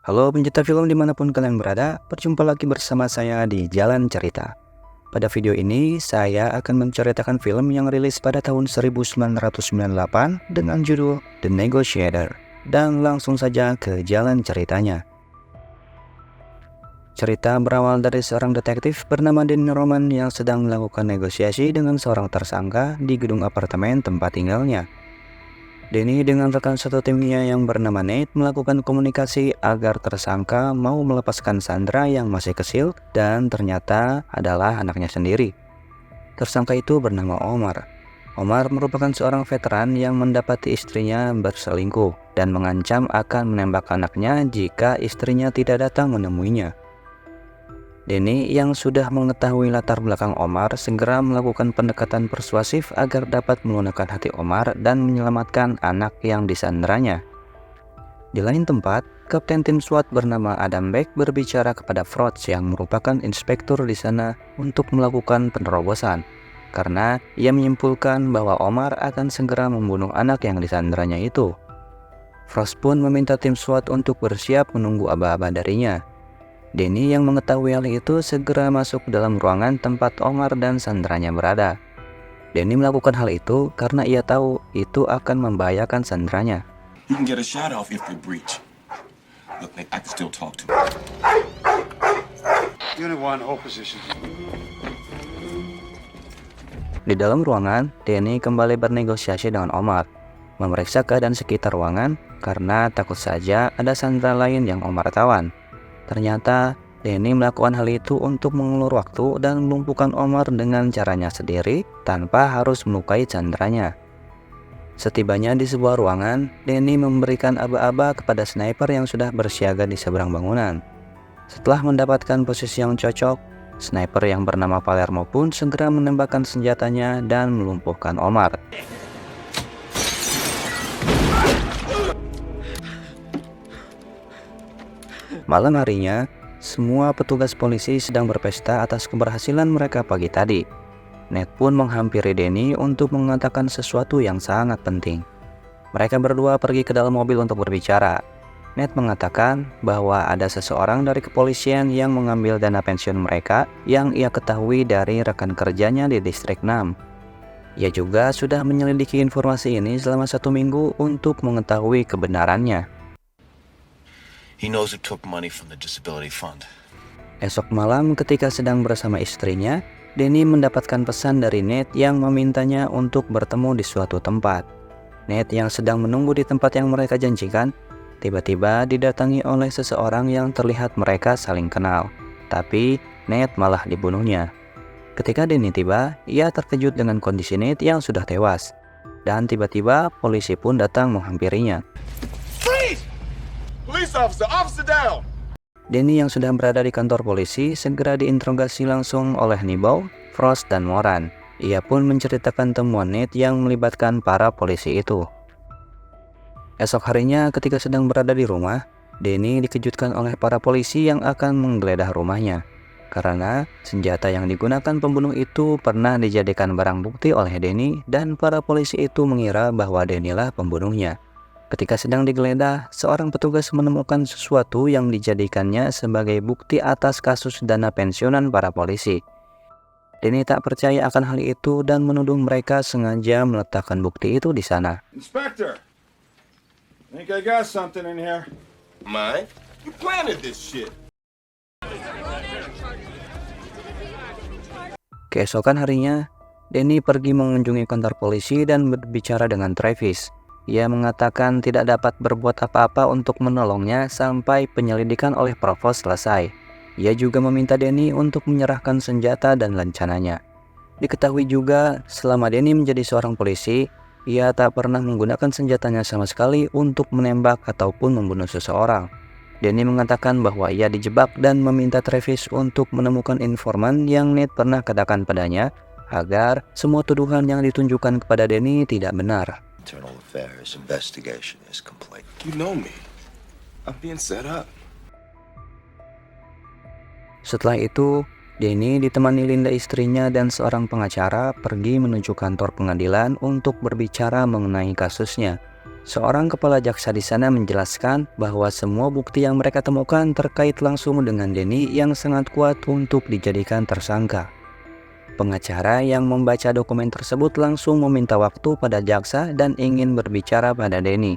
Halo pencinta film dimanapun kalian berada, berjumpa lagi bersama saya di Jalan Cerita. Pada video ini, saya akan menceritakan film yang rilis pada tahun 1998 dengan judul The Negotiator. Dan langsung saja ke jalan ceritanya. Cerita berawal dari seorang detektif bernama Danny Roman yang sedang melakukan negosiasi dengan seorang tersangka di gedung apartemen tempat tinggalnya. Danny dengan rekan satu timnya yang bernama Nate melakukan komunikasi agar tersangka mau melepaskan Sandra yang masih kecil dan ternyata adalah anaknya sendiri. Tersangka itu bernama Omar. Omar merupakan seorang veteran yang mendapati istrinya berselingkuh dan mengancam akan menembak anaknya jika istrinya tidak datang menemuinya. Danny yang sudah mengetahui latar belakang Omar segera melakukan pendekatan persuasif agar dapat melunakkan hati Omar dan menyelamatkan anak yang disandranya. Di lain tempat, Kapten tim SWAT bernama Adam Beck berbicara kepada Frost yang merupakan inspektur di sana untuk melakukan penerobosan, karena ia menyimpulkan bahwa Omar akan segera membunuh anak yang disandranya itu. Frost pun meminta tim SWAT untuk bersiap menunggu aba-aba darinya. Danny yang mengetahui hal itu segera masuk ke dalam ruangan tempat Omar dan sandranya berada. Danny melakukan hal itu karena ia tahu itu akan membahayakan sandranya. You can get a shot off if we breach. Look, Nick, I can still talk to him. Unit 1, hold position. Di dalam ruangan, Danny kembali bernegosiasi dengan Omar, memeriksa keadaan sekitar ruangan karena takut saja ada sandera lain yang Omar tawan. Ternyata Danny melakukan hal itu untuk mengulur waktu dan melumpuhkan Omar dengan caranya sendiri tanpa harus melukai sandranya. Setibanya di sebuah ruangan, Danny memberikan aba-aba kepada sniper yang sudah bersiaga di seberang bangunan. Setelah mendapatkan posisi yang cocok, sniper yang bernama Palermo pun segera menembakkan senjatanya dan melumpuhkan Omar. Malam harinya, semua petugas polisi sedang berpesta atas keberhasilan mereka pagi tadi. Nate pun menghampiri Danny untuk mengatakan sesuatu yang sangat penting. Mereka berdua pergi ke dalam mobil untuk berbicara. Nate mengatakan bahwa ada seseorang dari kepolisian yang mengambil dana pensiun mereka yang ia ketahui dari rekan kerjanya di Distrik 6. Ia juga sudah menyelidiki informasi ini selama 1 minggu untuk mengetahui kebenarannya. He knows who took money from the disability fund. Esok malam ketika sedang bersama istrinya, Danny mendapatkan pesan dari Nate yang memintanya untuk bertemu di suatu tempat. Nate yang sedang menunggu di tempat yang mereka janjikan, tiba-tiba didatangi oleh seseorang yang terlihat mereka saling kenal. Tapi Nate malah dibunuhnya. Ketika Danny tiba, ia terkejut dengan kondisi Nate yang sudah tewas. Dan tiba-tiba polisi pun datang menghampirinya. Police officer down! Danny yang sudah berada di kantor polisi segera diinterogasi langsung oleh Nibau, Frost, dan Moran. Ia pun menceritakan temuan Nate yang melibatkan para polisi itu. Esok harinya ketika sedang berada di rumah, Danny dikejutkan oleh para polisi yang akan menggeledah rumahnya. Karena senjata yang digunakan pembunuh itu pernah dijadikan barang bukti oleh Danny dan para polisi itu mengira bahwa Danny lah pembunuhnya. Ketika sedang digeledah, seorang petugas menemukan sesuatu yang dijadikannya sebagai bukti atas kasus dana pensiunan para polisi. Danny tak percaya akan hal itu dan menuduh mereka sengaja meletakkan bukti itu di sana. Inspector, think I got something in here. Mine? You planted this shit. Keesokan harinya, Danny pergi mengunjungi kantor polisi dan berbicara dengan Travis. Ia mengatakan tidak dapat berbuat apa-apa untuk menolongnya sampai penyelidikan oleh Provos selesai. Ia juga meminta Danny untuk menyerahkan senjata dan lancananya. Diketahui juga, selama Danny menjadi seorang polisi, ia tak pernah menggunakan senjatanya sama sekali untuk menembak ataupun membunuh seseorang. Danny mengatakan bahwa ia dijebak dan meminta Travis untuk menemukan informan yang Nate pernah katakan padanya agar semua tuduhan yang ditunjukkan kepada Danny tidak benar. Internal Affairs investigation is complete. You know me. I'm being set up. Setelah itu, Danny ditemani Linda istrinya dan seorang pengacara pergi menuju kantor pengadilan untuk berbicara mengenai kasusnya. Seorang kepala jaksa di sana menjelaskan bahwa semua bukti yang mereka temukan terkait langsung dengan Denny yang sangat kuat untuk dijadikan tersangka. Pengacara yang membaca dokumen tersebut langsung meminta waktu pada jaksa dan ingin berbicara pada Denny.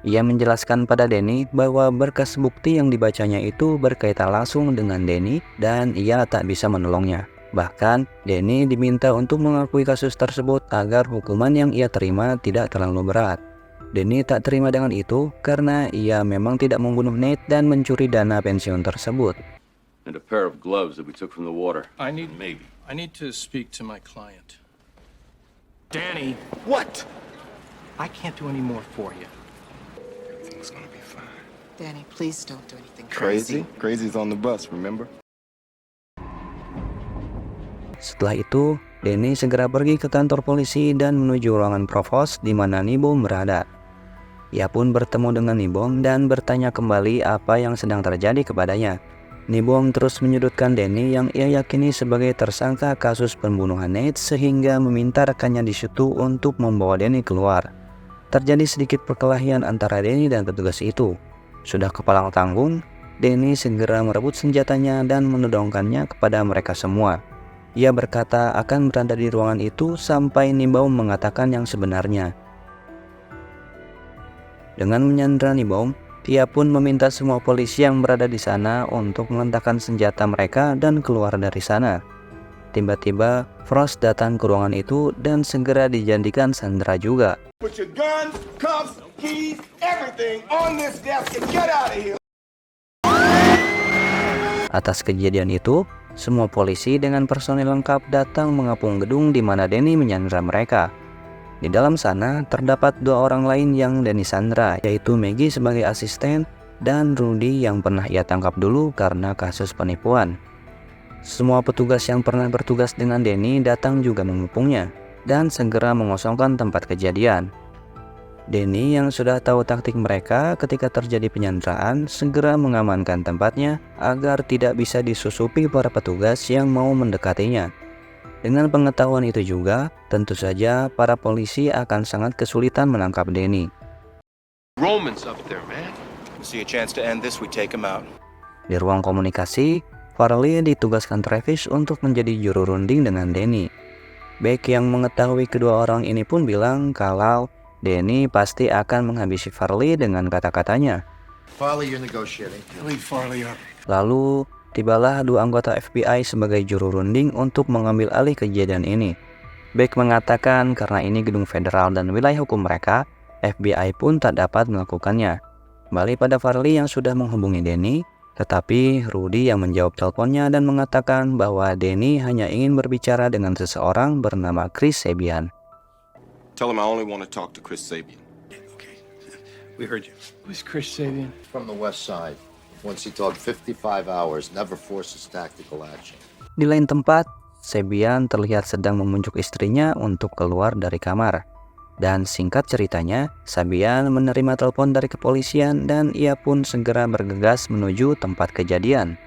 Ia menjelaskan pada Denny bahwa berkas bukti yang dibacanya itu berkaitan langsung dengan Denny dan ia tak bisa menolongnya. Bahkan, Denny diminta untuk mengakui kasus tersebut agar hukuman yang ia terima tidak terlalu berat. Denny tak terima dengan itu karena ia memang tidak membunuh Nate dan mencuri dana pensiun tersebut. And a pair of gloves that we took from the water. I need to speak to my client. Danny, What? I can't do any more for you. Everything's gonna be fine. Danny, please don't do anything Crazy? Crazy's on the bus, remember? Setelah itu, Denny segera pergi ke kantor polisi dan menuju ruangan provos di mana Nibom berada. Ia pun bertemu dengan Nibom dan bertanya kembali apa yang sedang terjadi kepadanya. Nibom terus menyudutkan Denny yang ia yakini sebagai tersangka kasus pembunuhan Nate sehingga meminta rekannya di situ untuk membawa Denny keluar. Terjadi sedikit perkelahian antara Denny dan petugas itu. Sudah kepalang tanggung, Denny segera merebut senjatanya dan menodongkannya kepada mereka semua. Ia berkata akan berada di ruangan itu sampai Nibom mengatakan yang sebenarnya. Dengan menyandra Nibom, ia pun meminta semua polisi yang berada di sana untuk meletakkan senjata mereka dan keluar dari sana. Tiba-tiba, Frost datang ke ruangan itu dan segera dijadikan sandera juga. Put your guns, cuffs, keys, everything on this desk and get out of here. Atas kejadian itu, semua polisi dengan personil lengkap datang mengepung gedung di mana Denny menyandra mereka. Di dalam sana terdapat dua orang lain yang Denny sandra, yaitu Maggie sebagai asisten dan Rudy yang pernah ia tangkap dulu karena kasus penipuan. Semua petugas yang pernah bertugas dengan Denny datang juga mengepungnya dan segera mengosongkan tempat kejadian. Denny yang sudah tahu taktik mereka ketika terjadi penyanderaan segera mengamankan tempatnya agar tidak bisa disusupi para petugas yang mau mendekatinya. Dengan pengetahuan itu juga, tentu saja para polisi akan sangat kesulitan menangkap Denny. Romans up there, man. See a chance to end this, we take him out. Di ruang komunikasi, Farley ditugaskan Travis untuk menjadi juru runding dengan Denny. Beck yang mengetahui kedua orang ini pun bilang kalau Denny pasti akan menghabisi Farley dengan kata-katanya. Farley, you're negotiating. Lead Farley up. Lalu, tibalah dua anggota FBI sebagai juru runding untuk mengambil alih kejadian ini. Beck mengatakan karena ini gedung federal dan wilayah hukum mereka, FBI pun tak dapat melakukannya. Kembali pada Farley yang sudah menghubungi Denny, tetapi Rudy yang menjawab teleponnya dan mengatakan bahwa Denny hanya ingin berbicara dengan seseorang bernama Chris Sabian. Tell him I only want to talk to Chris Sabian. Okay. We heard you. Who's Chris Sabian? From the west side. Once he talked 55 hours, never forces tactical action. Di lain tempat, Sabian terlihat sedang memunjuk istrinya untuk keluar dari kamar. Dan singkat ceritanya, Sabian menerima telepon dari kepolisian dan ia pun segera bergegas menuju tempat kejadian.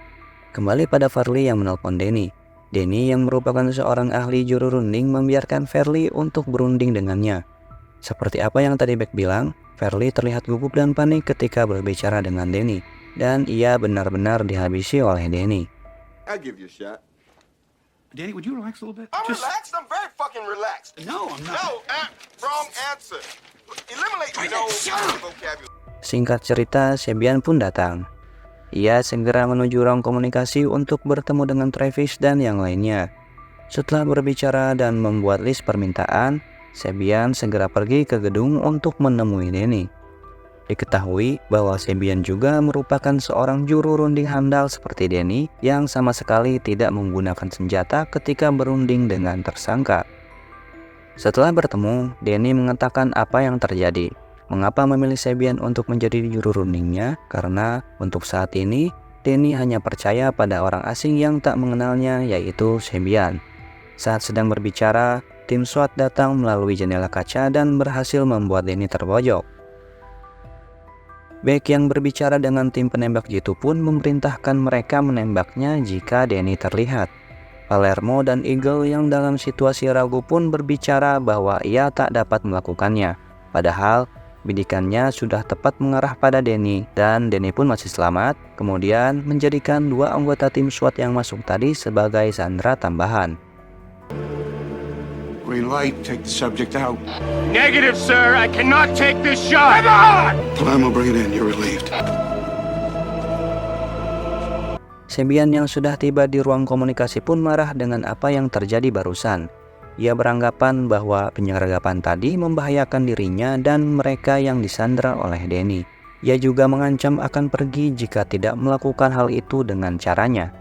Kembali pada Farley yang menelpon Denny. Denny yang merupakan seorang ahli juru runding membiarkan Farley untuk berunding dengannya. Seperti apa yang tadi Beck bilang, Farley terlihat gugup dan panik ketika berbicara dengan Denny. Dan ia benar-benar dihabisi oleh Denny. I'll give you a shot. Danny, would you relax a little bit? I'm relaxed. I'm very fucking relaxed. No, I'm not. No, wrong answer. Eliminate no vocabulary. Singkat cerita, Sabian pun datang. Ia segera menuju ruang komunikasi untuk bertemu dengan Travis dan yang lainnya. Setelah berbicara dan membuat list permintaan, Sabian segera pergi ke gedung untuk menemui Denny. Diketahui bahwa Sabian juga merupakan seorang juru runding handal seperti Denny yang sama sekali tidak menggunakan senjata ketika berunding dengan tersangka. Setelah bertemu, Denny mengatakan apa yang terjadi. Mengapa memilih Sabian untuk menjadi juru rundingnya? Karena untuk saat ini, Denny hanya percaya pada orang asing yang tak mengenalnya, yaitu Sabian. Saat sedang berbicara, tim SWAT datang melalui jendela kaca dan berhasil membuat Denny terbojok. Beck yang berbicara dengan tim penembak jitu pun memerintahkan mereka menembaknya jika Denny terlihat. Palermo dan Eagle yang dalam situasi ragu pun berbicara bahwa ia tak dapat melakukannya. Padahal, bidikannya sudah tepat mengarah pada Danny, dan Danny pun masih selamat, kemudian menjadikan 2 anggota tim SWAT yang masuk tadi sebagai sandera tambahan. Green light, take the subject out. Negative, sir. I cannot take this shot. Come on! Palermo, bring it in. You're relieved. Sembian yang sudah tiba di ruang komunikasi pun marah dengan apa yang terjadi barusan. Ia beranggapan bahwa penyergapan tadi membahayakan dirinya dan mereka yang disandera oleh Danny. Ia juga mengancam akan pergi jika tidak melakukan hal itu dengan caranya.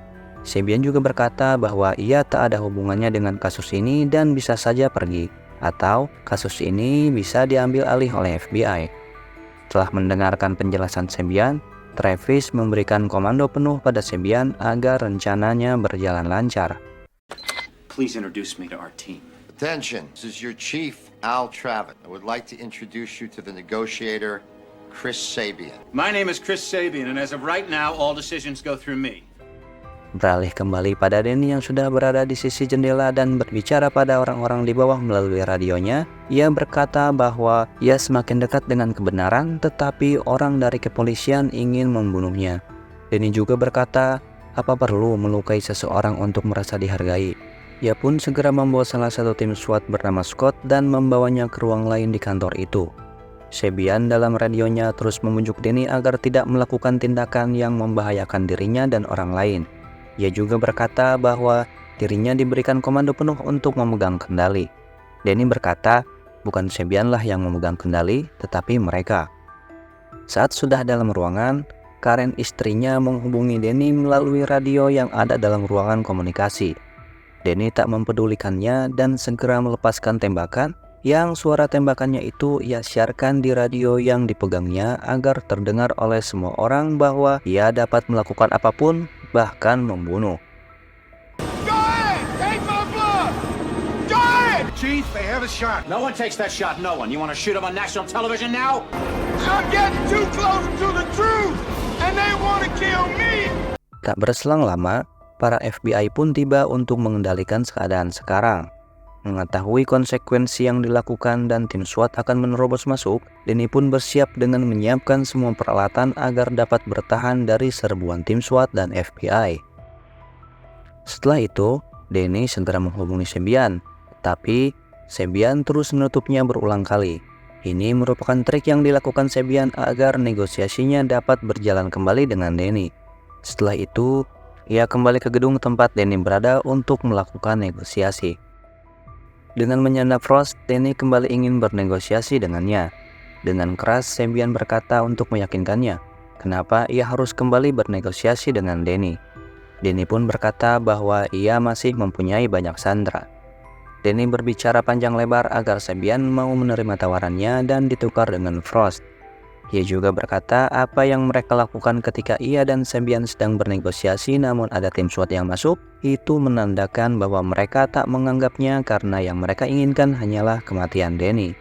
Sembian juga berkata bahwa ia tak ada hubungannya dengan kasus ini dan bisa saja pergi, atau kasus ini bisa diambil alih oleh FBI. Setelah mendengarkan penjelasan Sembian, Travis memberikan komando penuh pada Sembian agar rencananya berjalan lancar. Please introduce me to our team. Attention, this is your chief, Al Travitt. I would like to introduce you to the negotiator, Chris Sabian. My name is Chris Sabian, and as of right now, all decisions go through me. Beralih kembali pada Danny yang sudah berada di sisi jendela dan berbicara pada orang-orang di bawah melalui radionya, ia berkata bahwa ia semakin dekat dengan kebenaran, tetapi orang dari kepolisian ingin membunuhnya. Danny juga berkata, apa perlu melukai seseorang untuk merasa dihargai? Ia pun segera membawa salah satu tim SWAT bernama Scott dan membawanya ke ruang lain di kantor itu. Sembian dalam radionya terus membujuk Danny agar tidak melakukan tindakan yang membahayakan dirinya dan orang lain. Ia juga berkata bahwa dirinya diberikan komando penuh untuk memegang kendali. Danny berkata, bukan Sembianlah yang memegang kendali, tetapi mereka. Saat sudah dalam ruangan, Karen istrinya menghubungi Danny melalui radio yang ada dalam ruangan komunikasi. Danny tak mempedulikannya dan segera melepaskan tembakan yang suara tembakannya itu ia siarkan di radio yang dipegangnya agar terdengar oleh semua orang bahwa ia dapat melakukan apapun, bahkan membunuh. Go ahead! Take my blood! Go ahead! Chief, they have a shot. No one takes that shot, no one. You want to shoot him on national television now? I'm getting too close to the truth, and they want to kill me! Tak berselang lama, para FBI pun tiba untuk mengendalikan keadaan sekarang. Mengetahui konsekuensi yang dilakukan dan tim SWAT akan menerobos masuk, Danny pun bersiap dengan menyiapkan semua peralatan agar dapat bertahan dari serbuan tim SWAT dan FBI. Setelah itu, Danny segera menghubungi Sembian, tapi Sembian terus menutupnya berulang kali. Ini merupakan trik yang dilakukan Sembian agar negosiasinya dapat berjalan kembali dengan Danny. Setelah itu, ia kembali ke gedung tempat Danny berada untuk melakukan negosiasi. Dengan menyandap Frost, Danny kembali ingin bernegosiasi dengannya. Dengan keras, Sembian berkata untuk meyakinkannya, kenapa ia harus kembali bernegosiasi dengan Danny. Danny pun berkata bahwa ia masih mempunyai banyak sandera. Danny berbicara panjang lebar agar Sembian mau menerima tawarannya dan ditukar dengan Frost. Ia juga berkata apa yang mereka lakukan ketika ia dan Sembian sedang bernegosiasi namun ada tim SWAT yang masuk, itu menandakan bahwa mereka tak menganggapnya karena yang mereka inginkan hanyalah kematian Danny.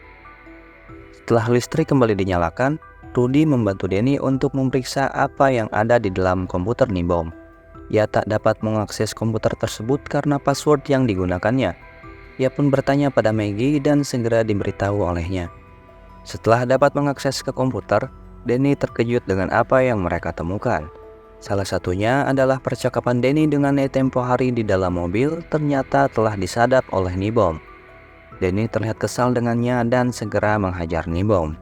Setelah listrik kembali dinyalakan, Rudy membantu Danny untuk memeriksa apa yang ada di dalam komputer Nibom. Ia tak dapat mengakses komputer tersebut karena password yang digunakannya. Ia pun bertanya pada Maggie dan segera diberitahu olehnya. Setelah dapat mengakses ke komputer, Danny terkejut dengan apa yang mereka temukan. Salah satunya adalah percakapan Danny dengan Nate tempo hari di dalam mobil ternyata telah disadap oleh Nibom. Danny terlihat kesal dengannya dan segera menghajar Nibom.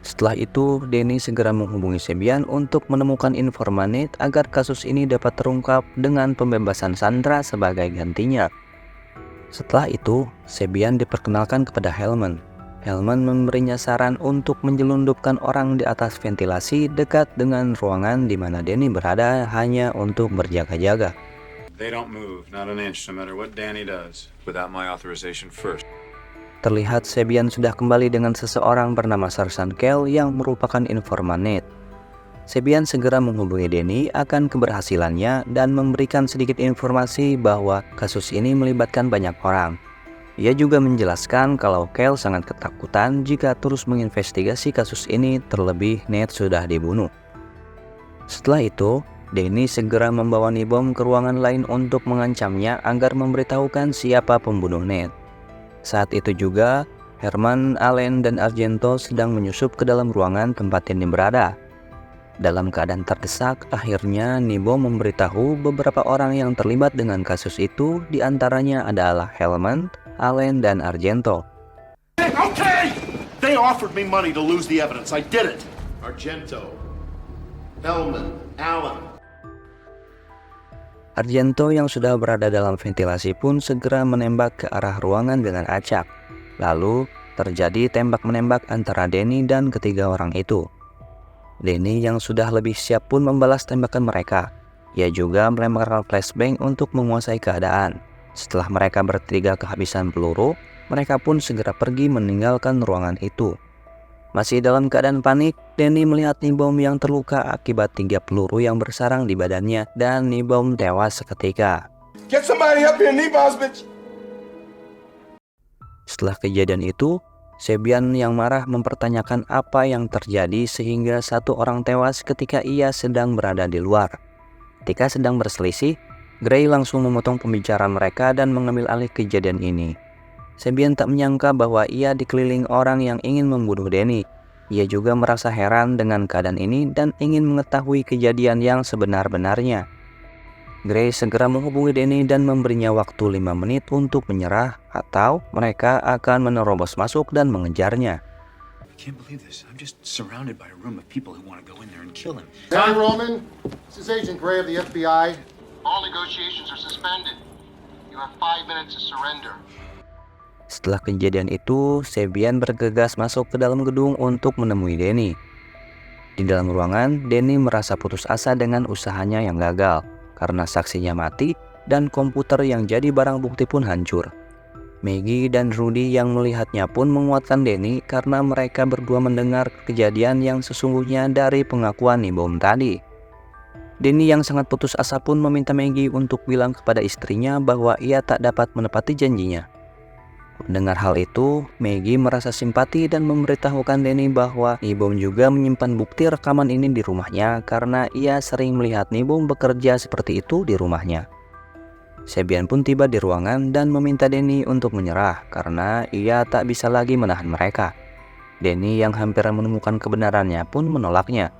Setelah itu, Danny segera menghubungi Sembian untuk menemukan informan Nate agar kasus ini dapat terungkap dengan pembebasan Sandra sebagai gantinya. Setelah itu, Sembian diperkenalkan kepada Hellman. Hellman memberinya saran untuk menyelundupkan orang di atas ventilasi dekat dengan ruangan di mana Danny berada hanya untuk berjaga-jaga. They don't move, not an inch, no matter what Danny does, without my authorization first. Terlihat Sembian sudah kembali dengan seseorang bernama Sersan Kell yang merupakan informan Nate. Sembian segera menghubungi Danny akan keberhasilannya dan memberikan sedikit informasi bahwa kasus ini melibatkan banyak orang. Ia juga menjelaskan kalau Kell sangat ketakutan jika terus menginvestigasi kasus ini, terlebih Nate sudah dibunuh. Setelah itu, Danny segera membawa Nibom ke ruangan lain untuk mengancamnya agar memberitahukan siapa pembunuh Nate. Saat itu juga, Herman, Allen, dan Argento sedang menyusup ke dalam ruangan tempat Danny berada. Dalam keadaan terdesak, akhirnya Nibom memberitahu beberapa orang yang terlibat dengan kasus itu, diantaranya adalah Herman, Allen, dan Argento. Okay! They offered me money to lose the evidence. I did it. Argento, Hellman, Allen. Argento yang sudah berada dalam ventilasi pun segera menembak ke arah ruangan dengan acak. Lalu terjadi tembak-menembak antara Danny dan ketiga orang itu. Danny yang sudah lebih siap pun membalas tembakan mereka. Ia juga melemparkan flashbang untuk menguasai keadaan. Setelah mereka bertiga kehabisan peluru, mereka pun segera pergi meninggalkan ruangan itu. Masih dalam keadaan panik, Danny melihat Nibom yang terluka akibat 3 peluru yang bersarang di badannya dan Nibom tewas seketika. Get somebody up here, Nebom's bitch. Setelah kejadian itu, Sebian yang marah mempertanyakan apa yang terjadi sehingga satu orang tewas ketika ia sedang berada di luar. Ketika sedang berselisih, Gray langsung memotong pembicaraan mereka dan mengambil alih kejadian ini. Sebian tak menyangka bahwa ia dikeliling orang yang ingin membunuh Danny. Ia juga merasa heran dengan keadaan ini dan ingin mengetahui kejadian yang sebenar-benarnya. Gray segera menghubungi Danny dan memberinya waktu 5 menit untuk menyerah atau mereka akan menerobos masuk dan mengejarnya. I can't believe this. I'm just surrounded by a room of people who want to go in there and kill him. Hi, Roman. This is Agent Gray of the FBI. All negotiations are suspended. You have 5 minutes to surrender. Setelah kejadian itu, Sebian bergegas masuk ke dalam gedung untuk menemui Danny. Di dalam ruangan, Danny merasa putus asa dengan usahanya yang gagal karena saksinya mati dan komputer yang jadi barang bukti pun hancur. Maggie dan Rudy yang melihatnya pun menguatkan Danny karena mereka berdua mendengar kejadian yang sesungguhnya dari pengakuan Nibom tadi. Danny yang sangat putus asa pun meminta Maggie untuk bilang kepada istrinya bahwa ia tak dapat menepati janjinya. Mendengar hal itu, Maggie merasa simpati dan memberitahukan Danny bahwa Nibom juga menyimpan bukti rekaman ini di rumahnya karena ia sering melihat Nibom bekerja seperti itu di rumahnya. Sebian pun tiba di ruangan dan meminta Danny untuk menyerah karena ia tak bisa lagi menahan mereka. Danny yang hampir menemukan kebenarannya pun menolaknya.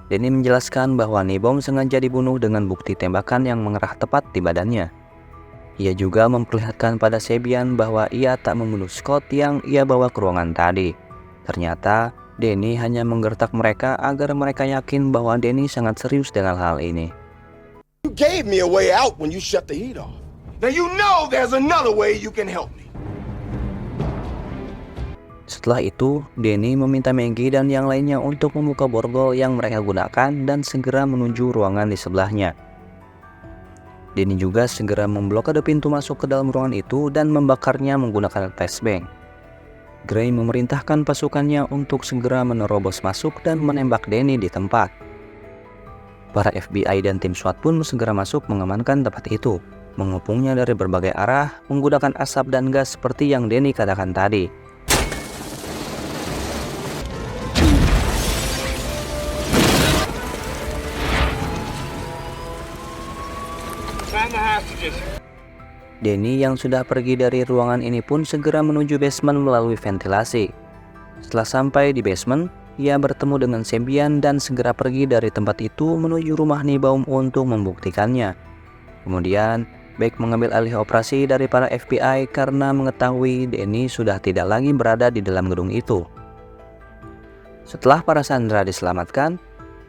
Danny menjelaskan bahwa Nibom sengaja dibunuh dengan bukti tembakan yang mengerah tepat di badannya. Ia juga memperlihatkan pada Sebian bahwa ia tak membunuh Scott yang ia bawa ke ruangan tadi. Ternyata, Danny hanya menggertak mereka agar mereka yakin bahwa Danny sangat serius dengan hal ini. You gave me a way out when you shut the heat off. Now you know there's another way you can help me. Setelah itu, Danny meminta Maggie dan yang lainnya untuk membuka borgol yang mereka gunakan dan segera menuju ruangan di sebelahnya. Danny juga segera memblokade pintu masuk ke dalam ruangan itu dan membakarnya menggunakan flashbang. Gray memerintahkan pasukannya untuk segera menerobos masuk dan menembak Danny di tempat. Para FBI dan tim SWAT pun segera masuk mengamankan tempat itu, mengepungnya dari berbagai arah menggunakan asap dan gas seperti yang Danny katakan tadi. Danny yang sudah pergi dari ruangan ini pun segera menuju basement melalui ventilasi. Setelah sampai di basement, ia bertemu dengan Sebian dan segera pergi dari tempat itu menuju rumah Nibom untuk membuktikannya. Kemudian, Beck mengambil alih operasi dari para FBI karena mengetahui Danny sudah tidak lagi berada di dalam gedung itu. Setelah para sandera diselamatkan,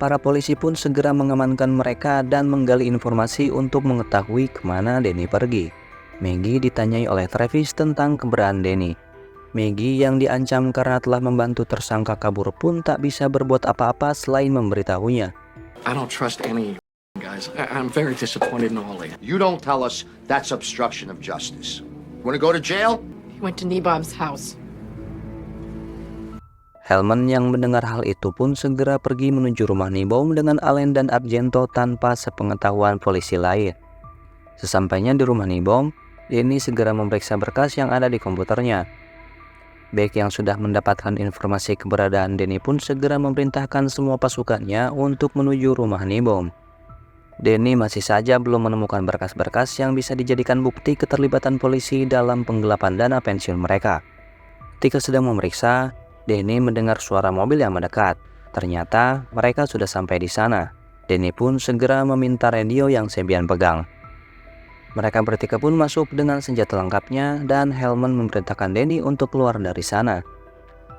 para polisi pun segera mengamankan mereka dan menggali informasi untuk mengetahui kemana Danny pergi. Maggie ditanyai oleh Travis tentang keberadaan Danny. Maggie yang diancam karena telah membantu tersangka kabur pun tak bisa berbuat apa-apa selain memberitahunya. I don't trust any guys. I'm very disappointed in all of you. You don't tell us that's obstruction of justice. You want to go to jail? He went to Nebom's house. Hellman yang mendengar hal itu pun segera pergi menuju rumah Nibom dengan Allen dan Argento tanpa sepengetahuan polisi lain. Sesampainya di rumah Nibom, Danny segera memeriksa berkas yang ada di komputernya. Beck yang sudah mendapatkan informasi keberadaan Danny pun segera memerintahkan semua pasukannya untuk menuju rumah Nibom. Danny masih saja belum menemukan berkas-berkas yang bisa dijadikan bukti keterlibatan polisi dalam penggelapan dana pensiun mereka. Ketika sedang memeriksa, Danny mendengar suara mobil yang mendekat. Ternyata mereka sudah sampai di sana. Danny pun segera meminta radio yang Sebian pegang. Mereka bertiga pun masuk dengan senjata lengkapnya dan Hellman memerintahkan Danny untuk keluar dari sana.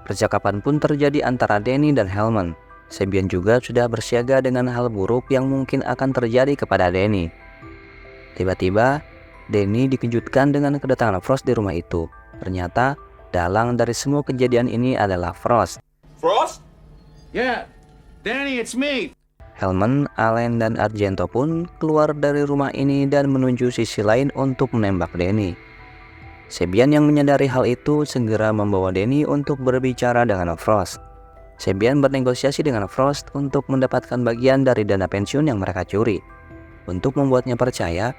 Percakapan pun terjadi antara Danny dan Hellman. Sebian juga sudah bersiaga dengan hal buruk yang mungkin akan terjadi kepada Danny. Tiba-tiba, Danny dikejutkan dengan kedatangan Frost di rumah itu. Ternyata, dalang dari semua kejadian ini adalah Frost. Frost? Yeah, Danny, it's me. Hellman, Allen, dan Argento pun keluar dari rumah ini dan menuju sisi lain untuk menembak Danny. Sebian yang menyadari hal itu segera membawa Danny untuk berbicara dengan Frost. Sebian bernegosiasi dengan Frost untuk mendapatkan bagian dari dana pensiun yang mereka curi. Untuk membuatnya percaya,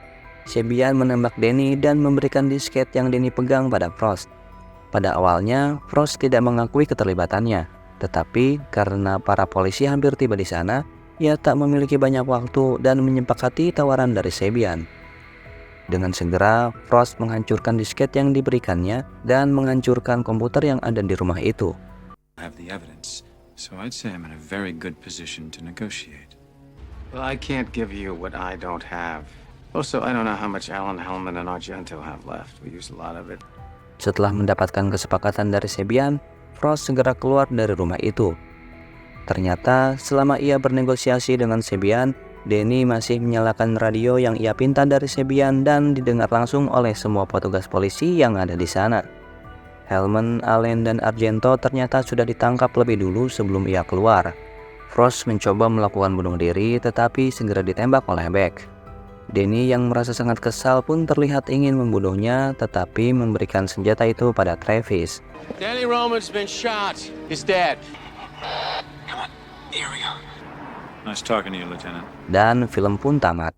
Sebian menembak Danny dan memberikan disket yang Danny pegang pada Frost. Pada awalnya, Frost tidak mengakui keterlibatannya, tetapi karena para polisi hampir tiba di sana, ia tak memiliki banyak waktu dan menyepakati tawaran dari Sebian. Dengan segera, Frost menghancurkan disket yang diberikannya dan menghancurkan komputer yang ada di rumah itu. I have the evidence, so I'd say I'm in a very good position to negotiate. Well, I can't give you what I don't have. Also, I don't know how much Alan Hellman and Argento have left. We used a lot of it. Setelah mendapatkan kesepakatan dari Sebian, Frost segera keluar dari rumah itu. Ternyata selama ia bernegosiasi dengan Sebian, Danny masih menyalakan radio yang ia pinta dari Sebian dan didengar langsung oleh semua petugas polisi yang ada di sana. Hellman, Allen, dan Argento ternyata sudah ditangkap lebih dulu sebelum ia keluar. Frost mencoba melakukan bunuh diri tetapi segera ditembak oleh Beck. Danny yang merasa sangat kesal pun terlihat ingin membunuhnya tetapi memberikan senjata itu pada Travis. Danny Roman's been shot. He's dead. Nice talking to you, Lieutenant. Dan film pun tamat.